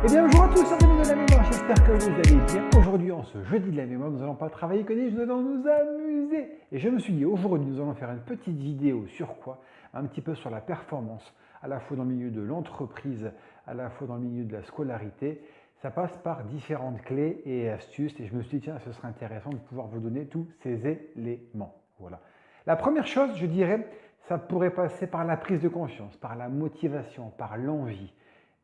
Eh bien bonjour à tous, c'est Rémi de la mémoire, j'espère que vous allez bien. Aujourd'hui, en ce jeudi de la mémoire, nous n'allons pas travailler codé, nous allons nous amuser. Et je me suis dit, aujourd'hui, nous allons faire une petite vidéo sur quoi? Un petit peu sur la performance, à la fois dans le milieu de l'entreprise, à la fois dans le milieu de la scolarité. Ça passe par différentes clés et astuces et je me suis dit, tiens, ce serait intéressant de pouvoir vous donner tous ces éléments. Voilà. La première chose, je dirais, ça pourrait passer par la prise de conscience, par la motivation, par l'envie.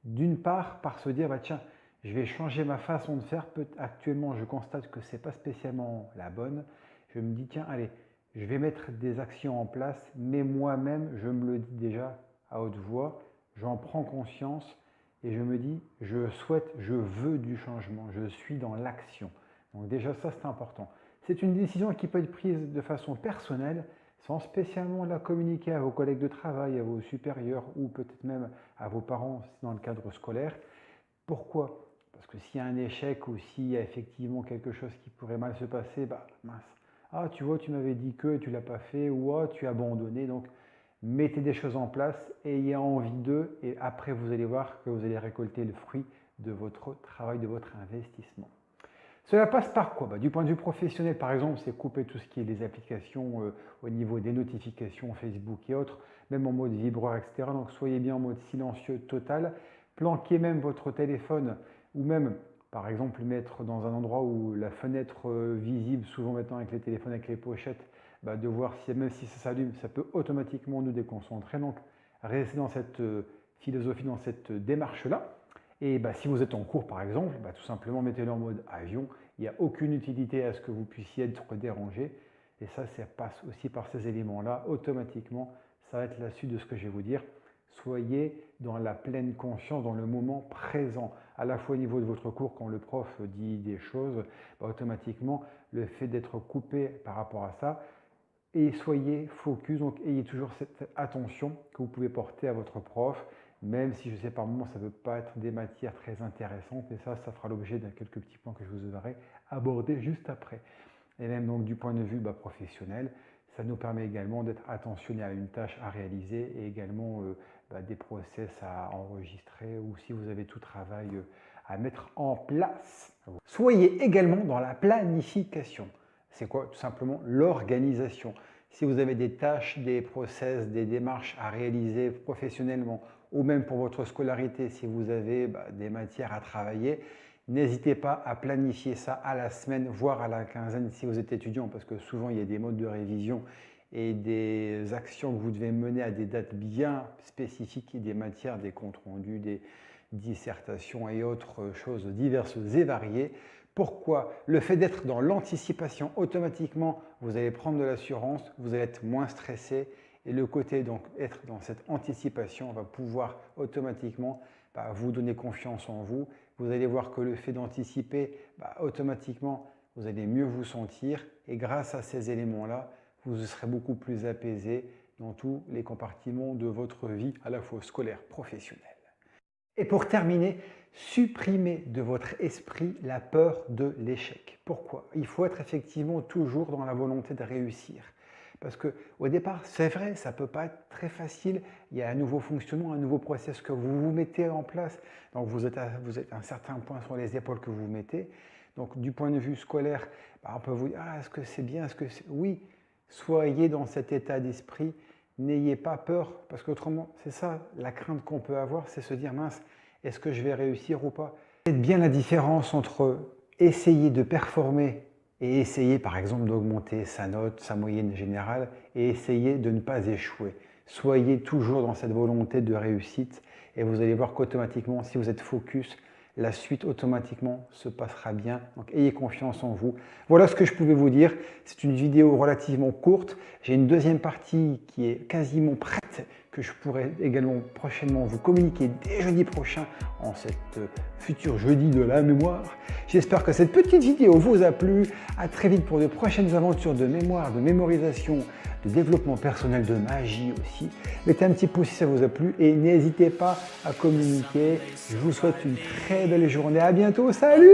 D'une part, par se dire, bah, tiens, je vais changer ma façon de faire. Actuellement, je constate que ce n'est pas spécialement la bonne. Je me dis, tiens, allez, je vais mettre des actions en place, mais moi-même, je me le dis déjà à haute voix, j'en prends conscience et je me dis, je souhaite, je veux du changement, je suis dans l'action. Donc déjà, ça, c'est important. C'est une décision qui peut être prise de façon personnelle, sans spécialement la communiquer à vos collègues de travail, à vos supérieurs ou peut-être même à vos parents dans le cadre scolaire. Pourquoi? Parce que s'il y a un échec ou s'il y a effectivement quelque chose qui pourrait mal se passer, bah mince, ah tu vois, tu m'avais dit que tu ne l'as pas fait ou ah, tu as abandonné. Donc mettez des choses en place, ayez envie d'eux et après vous allez voir que vous allez récolter le fruit de votre travail, de votre investissement. Cela passe par quoi? Du point de vue professionnel, par exemple, c'est couper tout ce qui est les applications au niveau des notifications Facebook et autres, même en mode vibreur, etc. Donc soyez bien en mode silencieux total. Planquez même votre téléphone ou même, par exemple, mettre dans un endroit où la fenêtre visible, souvent maintenant avec les téléphones, avec les pochettes, de voir si même si ça s'allume, ça peut automatiquement nous déconcentrer. Donc restez dans cette philosophie, dans cette démarche-là. Et si vous êtes en cours par exemple, tout simplement mettez-le en mode avion. Il n'y a aucune utilité à ce que vous puissiez être dérangé. Et ça passe aussi par ces éléments-là. Automatiquement, ça va être la suite de ce que je vais vous dire. Soyez dans la pleine conscience, dans le moment présent, à la fois au niveau de votre cours, quand le prof dit des choses, automatiquement, le fait d'être coupé par rapport à ça, et soyez focus, donc ayez toujours cette attention que vous pouvez porter à votre prof, même si je sais par moments ça ne peut pas être des matières très intéressantes, mais ça fera l'objet d'un quelques petits points que je vous aurai abordés juste après. Et même donc du point de vue professionnel, ça nous permet également d'être attentionné à une tâche à réaliser et également des process à enregistrer ou si vous avez tout travail à mettre en place. Soyez également dans la planification. C'est quoi? Tout simplement l'organisation. Si vous avez des tâches, des process, des démarches à réaliser professionnellement ou même pour votre scolarité, si vous avez des matières à travailler, n'hésitez pas à planifier ça à la semaine, voire à la quinzaine si vous êtes étudiant, parce que souvent il y a des modes de révision et des actions que vous devez mener à des dates bien spécifiques et des matières, des comptes rendus, des dissertations et autres choses diverses et variées. Pourquoi? Le fait d'être dans l'anticipation, automatiquement, vous allez prendre de l'assurance, vous allez être moins stressé et le côté donc être dans cette anticipation va pouvoir automatiquement vous donner confiance en vous. Vous allez voir que le fait d'anticiper, automatiquement, vous allez mieux vous sentir et grâce à ces éléments-là, vous serez beaucoup plus apaisé dans tous les compartiments de votre vie, à la fois scolaire, professionnelle. Et pour terminer, supprimez de votre esprit la peur de l'échec. Pourquoi? Il faut être effectivement toujours dans la volonté de réussir. Parce qu'au départ, c'est vrai, ça ne peut pas être très facile. Il y a un nouveau fonctionnement, un nouveau process que vous vous mettez en place. Donc vous êtes à un certain point sur les épaules que vous mettez. Donc du point de vue scolaire, on peut vous dire, est-ce que c'est bien, est-ce que c'est... Oui, soyez dans cet état d'esprit. N'ayez pas peur, parce qu'autrement, c'est ça, la crainte qu'on peut avoir, c'est se dire, mince, est-ce que je vais réussir ou pas? Faites bien la différence entre essayer de performer et essayer, par exemple, d'augmenter sa note, sa moyenne générale, et essayer de ne pas échouer. Soyez toujours dans cette volonté de réussite, et vous allez voir qu'automatiquement, si vous êtes focus, la suite automatiquement se passera bien. Donc ayez confiance en vous. Voilà ce que je pouvais vous dire. C'est une vidéo relativement courte. J'ai une deuxième partie qui est quasiment prête, que je pourrai également prochainement vous communiquer dès jeudi prochain en cette futur jeudi de la mémoire. J'espère que cette petite vidéo vous a plu. À très vite pour de prochaines aventures de mémoire, de mémorisation, de développement personnel, de magie aussi. Mettez un petit pouce si ça vous a plu et n'hésitez pas à communiquer. Je vous souhaite une très belle journée. À bientôt. Salut!